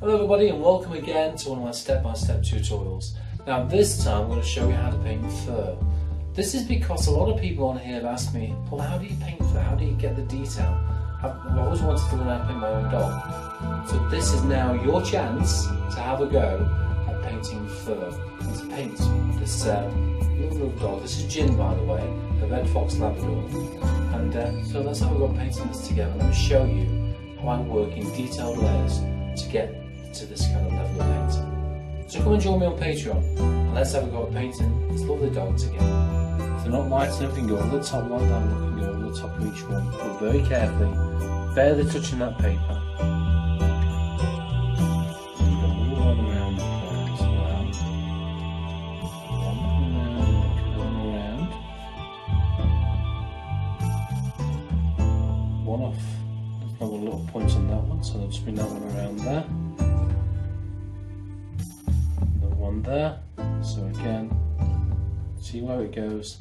Hello everybody and welcome again to one of my step-by-step tutorials. Now this time I'm going to show you how to paint fur. This is because a lot of people on here have asked me, well, how do you paint fur? How do you get the detail? I've always wanted to learn how to paint my own dog. So this is now your chance to have a go at painting fur. And to paint this little dog. This is Jin, by the way, a red fox Labrador. And so let's have a go at painting this together. Let me show you how I work in detailed layers to get to this kind of level of painting. So come and join me on Patreon and let's have a go at painting this lovely dog together. If they're not light enough, you can go over the top like that, and you can go over the top of each one, but very carefully, barely touching that paper. And go all the way around the plane as well. One off. There's another little point on that one, so I'll just bring that one around there. There, so again, see where it goes,